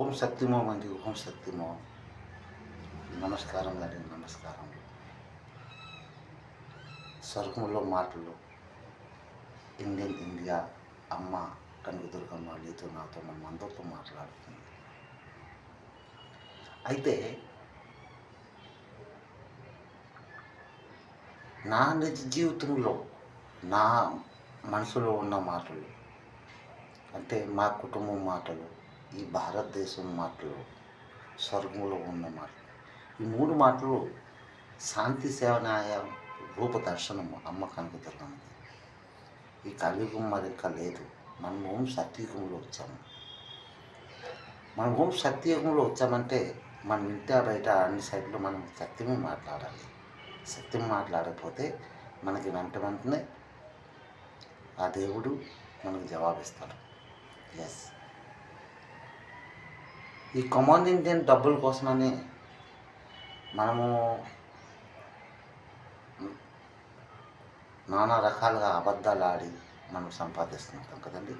ఓం శక్తిమోం అండి. ఓం శక్తిమోం. నమస్కారం అండి. నమస్కారం. స్వర్గంలో మాటలు ఇండియన్ ఇండియా అమ్మ కనకదుర్గమ్మ నీతో నాతో మనం అందరితో మాట్లాడుతుంది. అయితే నా నిజ జీవితంలో నా మనసులో ఉన్న మాటలు అంటే మా కుటుంబం మాటలు, ఈ భారతదేశం మాటలు, స్వర్గంలో ఉన్న మాటలు. ఈ 3 మాటలు శాంతి సేవనాయ రూపదర్శనము అమ్మ కనకదుర్గమ్మది. ఈ కలియుగం మరి ఇంకా లేదు. మనం ఓం సత్యయుగంలో వచ్చాము. మనం ఓం సత్యయుగంలో వచ్చామంటే మనం ఇంటా బయట అన్ని సైడ్లో మనం సత్యమే మాట్లాడాలి. సత్యం మాట్లాడకపోతే మనకి వెంటనే ఆ దేవుడు మనకు జవాబిస్తాడు. ఎస్, ఈ కామన్ ఇండియన్ డబ్బుల కోసమని మనము నానా రకాలుగా అబద్ధాలు ఆడి మనం సంపాదిస్తుంటాం కదండి.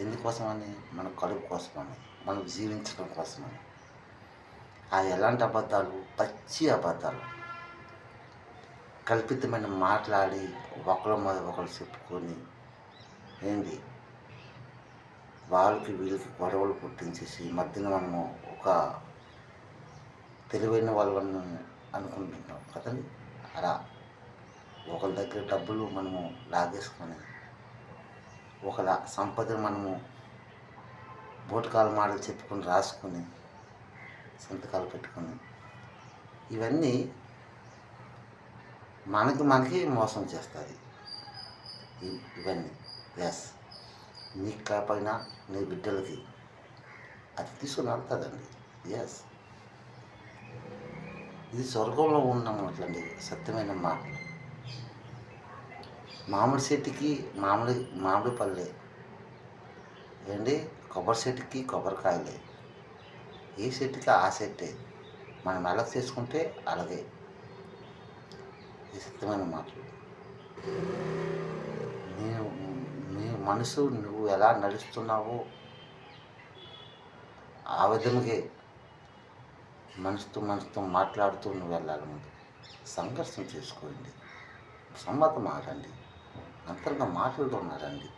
ఎందుకోసమని? మన కడుపు కోసమని, మనం జీవించడం కోసమని. ఆ ఎలాంటి అబద్ధాలు? పచ్చి అబద్ధాలు, కల్పితమైన మాట్లాడి ఒకరి మీద ఒకరు చెప్పుకొని ఏంటి వాళ్ళకి వీళ్ళకి గొడవలు పుట్టించేసి మధ్యన మనము ఒక తెలివైన వాళ్ళని అనుకుంటుంటాం కదండి. అలా ఒకరి దగ్గర డబ్బులు మనము లాగేసుకొని ఒకళ్ళ సంపదను మనము బోటకాల మాటలు చెప్పుకొని రాసుకొని సంతకాలు పెట్టుకొని ఇవన్నీ మనకి మోసం చేస్తుంది. ఇవన్నీ ఎస్, నీకు కాకపోయినా నీ బిడ్డలకి అది తీసుకుని వెళ్తుందండి. ఎస్, ఇది స్వర్గంలో ఉన్న మాటలండి, సత్యమైన మాటలు. మామిడి చెట్టుకి మామిడి పళ్ళే ఏంటి, కొబ్బరి చెట్టుకి కొబ్బరికాయలే, ఏ చెట్టుకి ఆ చెట్టే. మనం ఎలా చేసుకుంటే అలాగే. ఈ సత్యమైన మాటలు. నీ మనసు నువ్వు ఎలా నడుస్తున్నావో ఆ విధంగా మనసుతో మాట్లాడుతూ నువ్వు వెళ్ళాలి. ముందు సంఘర్షణ చేసుకోండి, సమ్మతం ఆడండి, అంతరంగా మాటలతో ఉన్నారండి.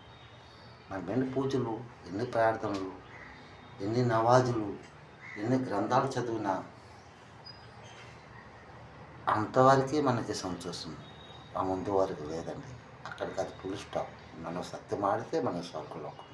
మన ఎన్ని పూజలు, ఎన్ని ప్రార్థనలు, ఎన్ని నవాజులు, ఎన్ని గ్రంథాలు చదివినా అంతవరకే మనకి సంతోషం. ఆ ముందు వరకు లేదండి. అక్కడికి అది ఫుల్ స్టాప్. మనం సత్యం ఆడితే మన స్వర్గంలోకం.